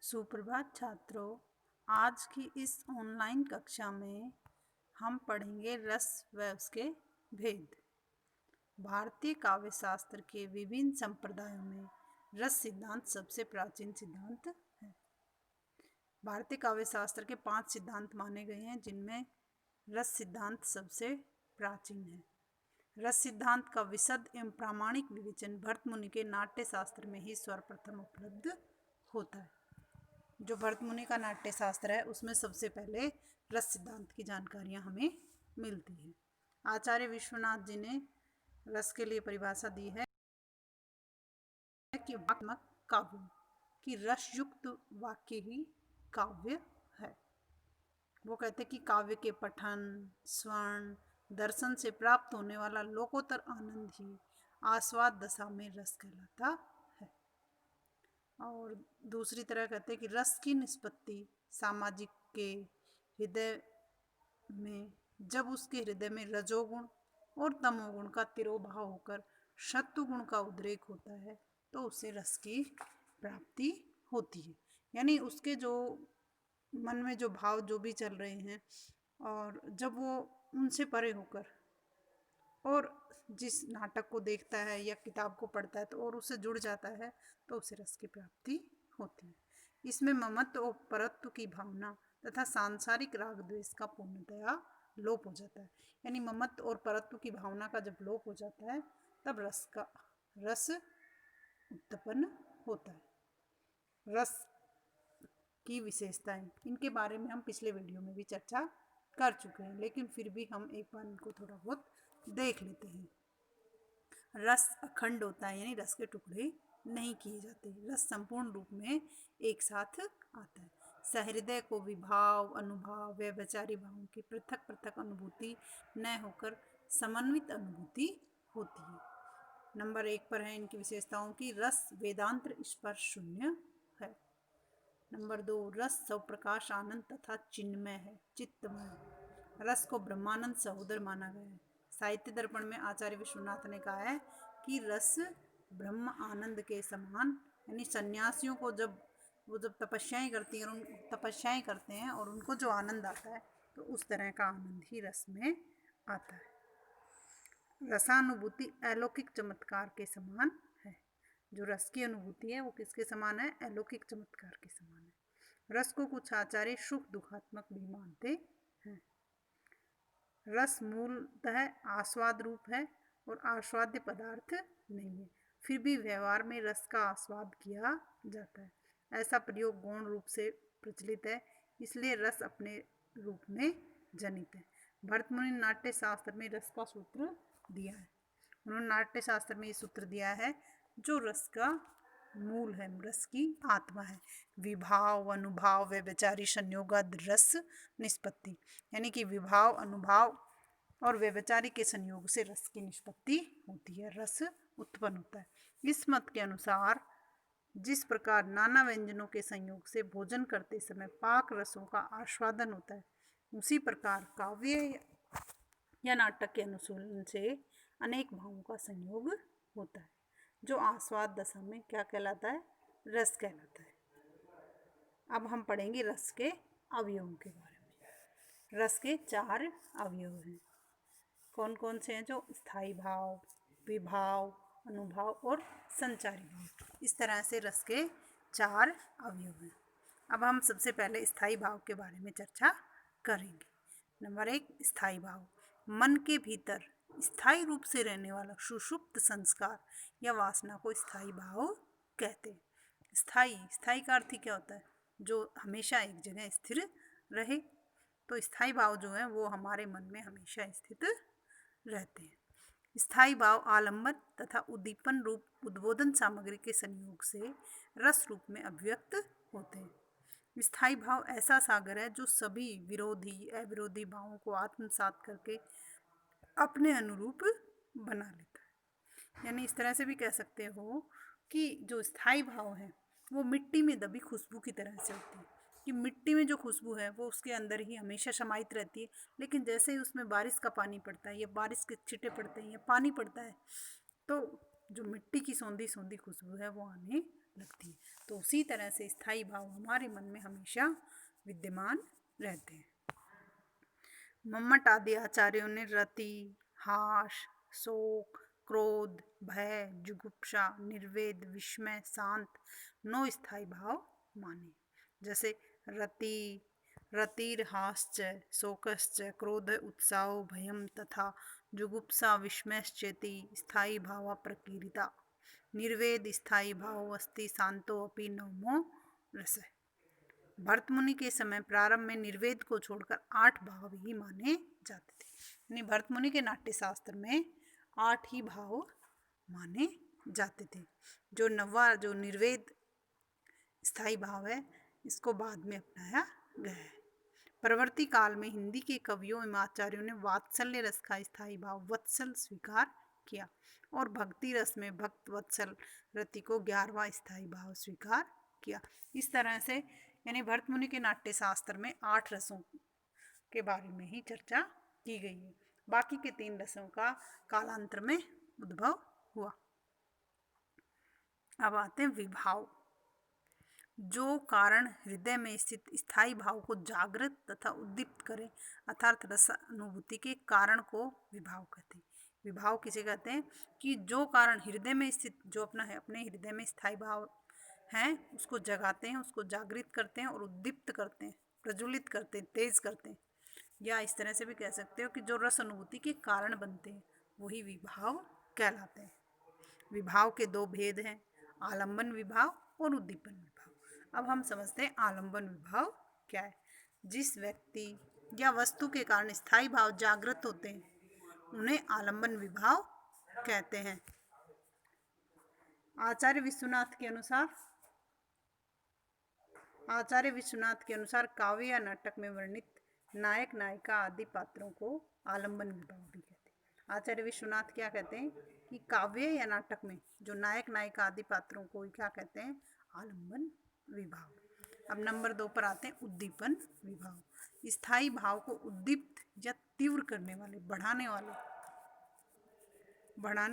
सुप्रभात छात्रों। आज की इस ऑनलाइन कक्षा में हम पढ़ेंगे रस व उसके भेद। भारतीय काव्य शास्त्र के विभिन्न संप्रदायों में रस सिद्धांत सबसे प्राचीन सिद्धांत है। भारतीय काव्य शास्त्र के 5 सिद्धांत माने गए हैं, जिनमें रस सिद्धांत सबसे प्राचीन है। रस सिद्धांत का विशद एवं प्रामाणिक विवेचन भरत मुनि के नाट्य शास्त्र में ही सर्वप्रथम उपलब्ध होता है। जो भरत मुनि का नाट्य शास्त्र है उसमें सबसे पहले रस सिद्धांत की जानकारियां हमें मिलती है। आचार्य विश्वनाथ जी ने रस के लिए परिभाषा दी है कि वाक्यात्मक काव्य की रस युक्त वाक्य ही काव्य है। वो कहते हैं कि काव्य के पठन, स्वर्ण, दर्शन से प्राप्त होने वाला लोकोत्तर आनंद ही आस्वाद दशा में रस कहलाता है। और दूसरी तरह कहते हैं कि रस की निष्पत्ति सामाजिक के हृदय में, जब उसके हृदय में रजोगुण और तमोगुण का तिरोभाव होकर सत्वगुण का उद्रेक होता है तो उससे रस की प्राप्ति होती है। यानी उसके जो मन में जो भाव जो भी चल रहे हैं, और जब वो उनसे परे होकर और जिस नाटक को देखता है या किताब को पढ़ता है तो और उससे जुड़ जाता है तो उसे रस की प्राप्ति होती है। इसमें ममत्व और परत्व की भावना तथा सांसारिक राग द्वेष का पूर्णतया लोप हो जाता है। यानी ममत्व और परत्व की भावना का जब लोप हो जाता है तब रस उत्पन्न होता है। रस की विशेषताएं, इनके बारे में हम पिछले वीडियो में भी चर्चा कर चुके हैं, लेकिन फिर भी हम एक बार इनको थोड़ा बहुत देख लेते हैं। रस अखंड होता है, यानी रस के टुकड़े नहीं किए जाते। रस संपूर्ण रूप में एक साथ आता है। सहृदय को विभाव, अनुभाव व वैचारिक भावों की पृथक पृथक अनुभूति न होकर समन्वित अनुभूति होती है। नंबर 1 पर है इनकी विशेषताओं की, रस वेदांतर स्पर्श शून्य है। नंबर 2, रस स्वप्रकाश आनंद तथा चिन्मय है, चित्तमय। रस को ब्रह्मानंद सहोदर माना गया है। साहित्य दर्पण में आचार्य विश्वनाथ ने कहा है कि रस ब्रह्म आनंद के समान, यानी सन्यासियों को जब तपस्याएं करते हैं और उनको जो आनंद आता है तो उस तरह का आनंद ही रस में आता है। रसानुभूति अलौकिक चमत्कार के समान है। जो रस की अनुभूति है वो किसके समान है? अलौकिक चमत्कार के समान है। रस को कुछ आचार्य सुख दुखात्मक भी मानते हैं। रस मूलतः आस्वाद रूप है और आस्वाद्य पदार्थ नहीं है, फिर भी व्यवहार में रस का आस्वाद किया जाता है। ऐसा प्रयोग गौण रूप से प्रचलित है, इसलिए रस अपने रूप में जनित है। भरत मुनि ने नाट्य शास्त्र में रस का सूत्र दिया है। उन्होंने नाट्य शास्त्र में ये सूत्र दिया है जो रस का मूल है, रस की आत्मा है। विभाव, अनुभाव व वैचारिक संयोगाद रस निष्पत्ति, यानी कि विभाव, अनुभाव और व्यभिचारी के संयोग से रस की निष्पत्ति होती है, रस उत्पन्न होता है। इस मत के अनुसार जिस प्रकार नाना व्यंजनों के संयोग से भोजन करते समय पाक रसों का आस्वादन होता है, उसी प्रकार काव्य या नाटक के अनुशीलन से अनेक भावों का संयोग होता है, जो आस्वाद दशा में क्या कहलाता है? रस कहलाता है। अब हम पढ़ेंगे रस के अवयवों के बारे में। रस के 4 अवयव हैं। कौन कौन से हैं? जो स्थायी भाव, विभाव, अनुभाव और संचारी भाव। इस तरह से रस के 4 अवयव हैं। अब हम सबसे पहले स्थायी भाव के बारे में चर्चा करेंगे। नंबर 1, स्थायी भाव। मन के भीतर स्थायी रूप से रहने वाला सुषुप्त संस्कार या वासना को स्थायी भाव कहते हैं। स्थायी का अर्थ ही क्या होता है? जो हमेशा एक जगह स्थिर रहे। तो स्थायी भाव जो है वो हमारे मन में हमेशा स्थित रहते हैं। स्थायी भाव आलंबन तथा उद्दीपन रूप उद्बोधन सामग्री के संयोग से रस रूप में अभिव्यक्त होते हैं। स्थायी भाव ऐसा सागर है जो सभी विरोधी अविरोधी भावों को आत्मसात करके अपने अनुरूप बना लेता है। यानी इस तरह से भी कह सकते हो कि जो स्थायी भाव है वो मिट्टी में दबी खुशबू की तरह से होती है, कि मिट्टी में जो खुशबू है वो उसके अंदर ही हमेशा समाहित रहती है, लेकिन जैसे ही उसमें बारिश का पानी पड़ता है या बारिश के छींटे पड़ते हैं या पानी पड़ता है तो जो मिट्टी की सौंधी सौंधी खुशबू है वो आने लगती है। तो उसी तरह से स्थायी भाव हमारे मन में हमेशा विद्यमान रहते हैं। मम्मट आदि आचार्यों ने रति, हास, शोक, क्रोध, भय, जुगुप्सा, निर्वेद, विस्मय, शांत 9 स्थायी भाव माने। जैसे रति, रतिर्हाश्च, शोकश्च, क्रोध, उत्साहो, भयम तथा जुगुप्सा विस्मयश्चेति स्थायी भावा प्रकीर्तिता। निर्वेद स्थायी भाव अस्ति शांतो अपि नवमो रस। भरत मुनि के समय प्रारंभ में निर्वेद को छोड़कर 8 भाव ही माने जाते थे। यानी भरत मुनि के नाट्य शास्त्र में 8 ही भाव माने जाते थे। जो निर्वेद स्थायी भाव है, इसको बाद में अपनाया गया है। परवर्ती काल में हिंदी के कवियों एवं आचार्यों ने वात्सल्य रस का स्थायी भाव वत्सल स्वीकार किया और भक्ति रस में भक्त वत्सल रति को 11वां स्थायी भाव स्वीकार किया। इस तरह से यानी भरत मुनि के नाट्य शास्त्र में 8 रसों के बारे में ही चर्चा की गई है। बाकी के 3 रसों का कालांतर में उद्भव हुआ। अब आते हैं विभाव। जो कारण हृदय में स्थित स्थायी भाव को जागृत तथा उद्दीप्त करे अर्थात रस अनुभूति के कारण को विभाव कहते हैं। विभाव किसे कहते हैं कि जो कारण हृदय में स्थित, जो अपने हृदय में स्थायी भाव हैं उसको जगाते हैं, उसको जागृत करते हैं और उद्दीप्त करते हैं, प्रज्वलित करते हैं, तेज करते हैं। या इस तरह से भी कह सकते हो कि जो रस अनुभूति के कारण बनते हैं वही विभाव कहलाते हैं। विभाव के 2 भेद हैं, आलंबन विभाव और उद्दीपन विभाव। अब हम समझते हैं आलंबन विभाव क्या है। जिस व्यक्ति या वस्तु के कारण स्थायी भाव जागृत होते हैं उन्हें आलंबन विभाव कहते हैं। आचार्य विश्वनाथ के अनुसार काव्य या नाटक में वर्णित नायक नायिका आदि पात्रों को आलंबन विभाव भी कहते हैं। आचार्य विश्वनाथ क्या कहते हैं कि काव्य या नाटक में जो नायक नायिका आदि पात्रों को क्या कहते हैं, आलंबन विभाव। अब नंबर 2 पर आते हैं उद्दीपन विभाव। स्थायी भाव को उद्दीप्त या तीव्र करने वाले, बढ़ाने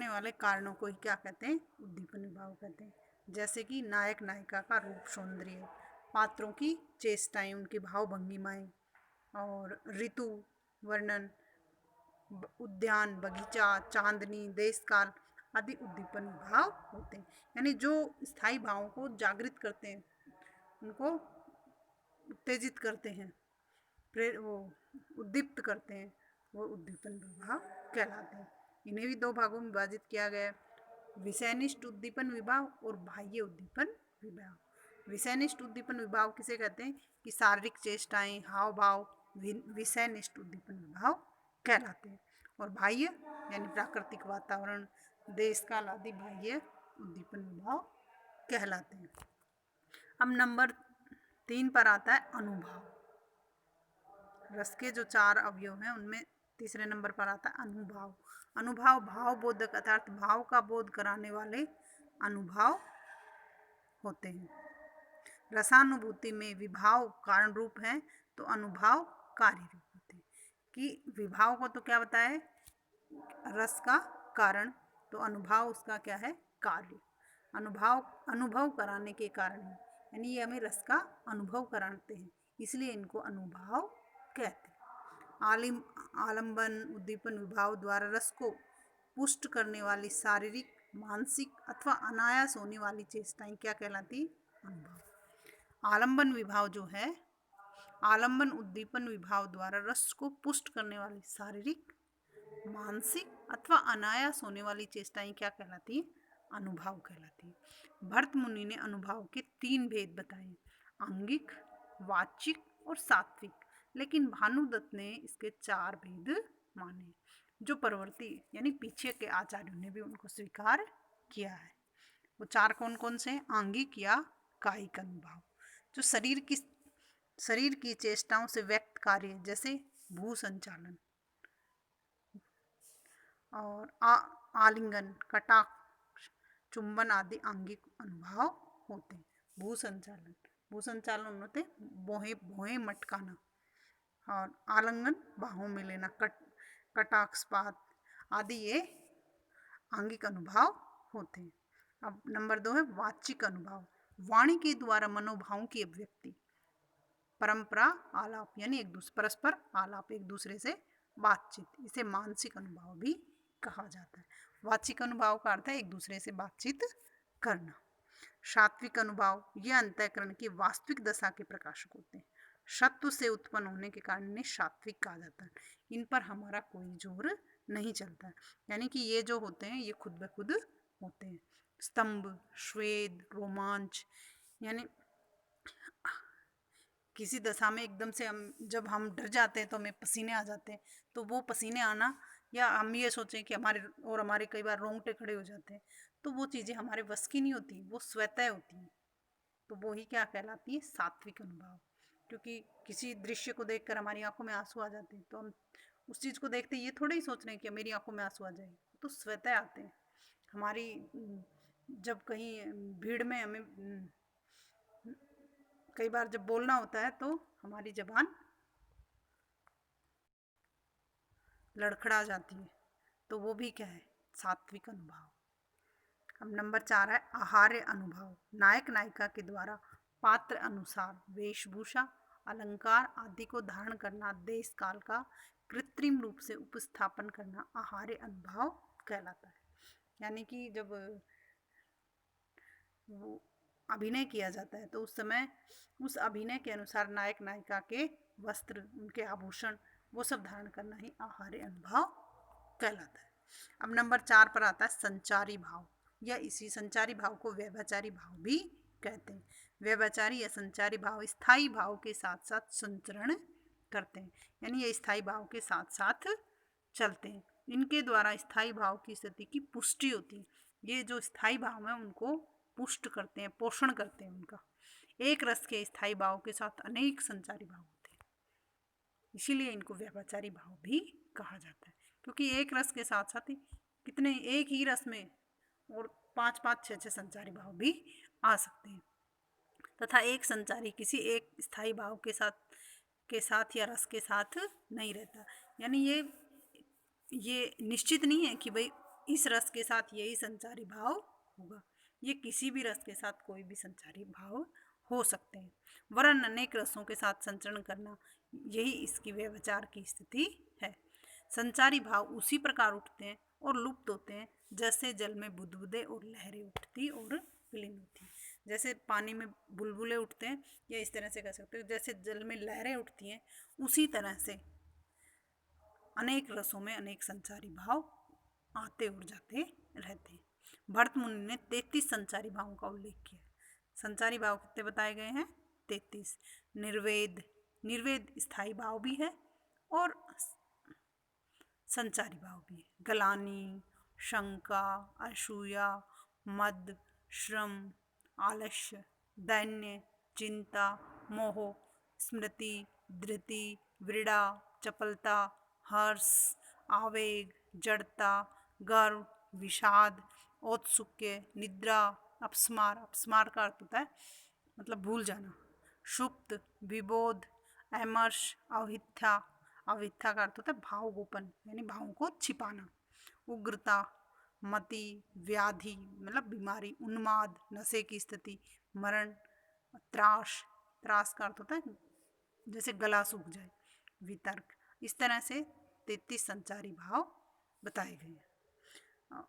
वाले कारणों को ही क्या कहते हैं, उद्दीपन विभाव कहते हैं। जैसे कि नायक नायिका का रूप सौंदर्य, पात्रों की चेष्टाएं, उनकी भाव भंगिमाएं और ऋतु वर्णन, उद्यान, बगीचा, चांदनी, देश काल आदि उद्दीपन विभाव होते हैं। यानी जो स्थायी भावों को जागृत करते हैं, उनको उत्तेजित करते हैं, वो उद्दीप्त करते हैं, वो उद्दीपन विभाव कहलाते हैं। इन्हें भी 2 भागों में विभाजित किया गया है, विषयनिष्ठ उद्दीपन विभाव और बाह्य उद्दीपन विभाव। विषयनिष्ठ उद्दीपन विभाव किसे कहते हैं कि शारीरिक चेष्टाएं, हाव भाव विषयनिष्ठ उद्दीपन विभाव कहलाते हैं। और बाह्य यानी प्राकृतिक वातावरण, देश काल आदि बाह्य उद्दीपन विभाव कहलाते हैं। अब नंबर 3 पर आता है अनुभाव। रस के जो 4 अवयव हैं उनमें तीसरे नंबर पर आता है अनुभाव। अनुभाव भाव बोधक अर्थात भाव का बोध कराने वाले अनुभाव होते हैं। रसानुभूति में विभाव कारण रूप है तो अनुभाव कार्य रूप होते हैं। कि विभाव को तो क्या बताया है, रस का कारण, तो अनुभाव उसका क्या है, कार्य। अनुभव कराने के कारण है, यानी ये हमें रस का अनुभव कराते हैं, इसलिए इनको अनुभाव कहते हैं। आलंबन उद्दीपन विभाव द्वारा रस को पुष्ट करने वाली शारीरिक, मानसिक अथवा अनायास होने वाली चेष्टाएं क्या कहलाती, अनुभाव। आलंबन विभाव जो है, आलंबन उद्दीपन विभाव द्वारा रस को पुष्ट करने वाली शारीरिक, मानसिक अथवा अनायास होने वाली चेष्टाएं क्या कहलाती है, अनुभाव कहलाती है। भरत मुनि ने अनुभाव के 3 भेद बताए, आंगिक, वाचिक और सात्विक, लेकिन भानुदत्त ने इसके 4 भेद माने, जो परवर्ती यानी पीछे के आचार्यों ने भी उनको स्वीकार किया है। वो 4 कौन कौन से, आंगिक या कायिक अनुभाव, जो शरीर की चेष्टाओं से व्यक्त कार्य जैसे भू संचालन और आलिंगन, कटाक्ष, चुंबन आदि आंगिक अनुभाव होते हैं। भू संचालन होते भौहें मटकाना, और आलिंगन बाहों में लेना, कटाक्षपात आदि ये आंगिक अनुभाव होते हैं। अब नंबर 2 है वाचिक अनुभाव। वाणी के द्वारा मनोभावों की अभिव्यक्ति। परंपरा आलाप यानी परस्पर आलाप, एक दूसरे से बातचीत, इसे मानसिक अनुभव भी कहा जाता है। वाचिक अनुभव का अर्थ है एक दूसरे से बातचीत करना। सात्विक अनुभव ये अंतःकरण की वास्तविक दशा के प्रकाशक होते हैं। सत्व से उत्पन्न होने के कारण इन्हें सात्विक कहा जाता है। इन पर हमारा कोई जोर नहीं चलता है, यानी कि ये जो होते हैं ये खुद ब खुद होते हैं। स्तंभ, श्वेद, रोमांच, यानी किसी दशा में एकदम से जब हम डर जाते हैं तो हमें पसीने आ जाते हैं, तो वो पसीने आना, या हम ये सोचें कि हमारे कई बार रोंगटे खड़े हो जाते हैं, तो वो चीज़ें हमारे बस की नहीं होती, वो स्वतः होती हैं। तो वो ही क्या कहलाती है? सात्विक अनुभव। क्योंकि किसी दृश्य को देखकर हमारी आंखों में आंसू आ जाते हैं, तो हम उस चीज़ को देखते ये थोड़ा ही सोच रहे हैं कि मेरी आंखों में आंसू आ जाए, तो स्वतः आते हैं। हमारी जब कहीं भीड़ में हमें कई बार जब बोलना होता है तो हमारी जबान लड़खड़ा जाती है, तो वो भी क्या है? सात्विक अनुभव। अब नंबर 4 है आहार्य अनुभव। नायक नायिका के द्वारा पात्र अनुसार वेशभूषा, अलंकार आदि को धारण करना, देश काल का कृत्रिम रूप से उपस्थापन करना आहार्य अनुभव कहलाता है। यानी कि जब वो अभिनय किया जाता है तो उस समय उस अभिनय के अनुसार नायक नायिका के वस्त्र, उनके आभूषण, वो सब धारण करना ही आहार्य अनुभव कहलाता है। अब नंबर 4 पर आता है संचारी भाव, या इसी संचारी भाव को व्यभिचारी भाव भी कहते हैं। व्यभिचारी या संचारी भाव स्थायी भाव के साथ साथ संचरण करते हैं, यानी ये स्थायी भाव के साथ साथ चलते हैं। इनके द्वारा स्थायी भाव की स्थिति की पुष्टि होती है। ये जो स्थायी भाव है उनको पुष्ट करते हैं, पोषण करते हैं उनका। एक रस के स्थायी भाव के साथ अनेक संचारी भाव होते हैं, इसीलिए इनको व्यभिचारी भाव भी कहा जाता है। क्योंकि एक रस के साथ साथ कितने, एक ही रस में और 5-5, 6-6 संचारी भाव भी आ सकते हैं, तथा एक संचारी किसी एक स्थायी भाव के साथ या रस के साथ नहीं रहता। यानी ये निश्चित नहीं है कि भाई इस रस के साथ यही संचारी भाव होगा, ये किसी भी रस के साथ कोई भी संचारी भाव हो सकते हैं। वरन अनेक रसों के साथ संचरण करना, यही इसकी व्यभिचार की स्थिति है। संचारी भाव उसी प्रकार उठते हैं और लुप्त होते हैं जैसे जल में बुदबुदे और लहरें उठती और विलीन होती। जैसे पानी में बुलबुले उठते हैं, या इस तरह से कह सकते हो जैसे जल में लहरें उठती हैं, उसी तरह से अनेक रसों में अनेक संचारी भाव आते और जाते रहते हैं। भरत मुनि ने 33 संचारी भावों का उल्लेख किया। संचारी भाव कितने बताए गए हैं? 33। निर्वेद, निर्वेद स्थायी भाव भी है और संचारी भाव भी है। गलानी, शंका, असूया, मद, श्रम, आलस्य, दैन्य, चिंता, मोह, स्मृति, धृति, वृड़ा, चपलता, हर्ष, आवेग, जड़ता, गर्व, विषाद, औत्सुक्य, निद्रा, अपस्मार, अपस्मार का अर्थ होता है मतलब भूल जाना, सुप्त, विबोध, अमर्ष, अविद्या, अविद्या का अर्थ होता है भाव गोपन, यानी भावों को छिपाना, उग्रता, मति, व्याधि मतलब बीमारी, उन्माद, नशे की स्थिति, मरण, त्रास, त्रास का अर्थ होता है जैसे गला सूख जाए, वितर्क। इस तरह से 33 संचारी भाव बताए गए हैं।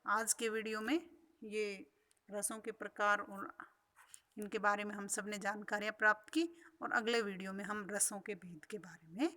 आज के वीडियो में ये रसों के प्रकार और इनके बारे में हम सब ने जानकारियाँ प्राप्त की, और अगले वीडियो में हम रसों के भेद के बारे में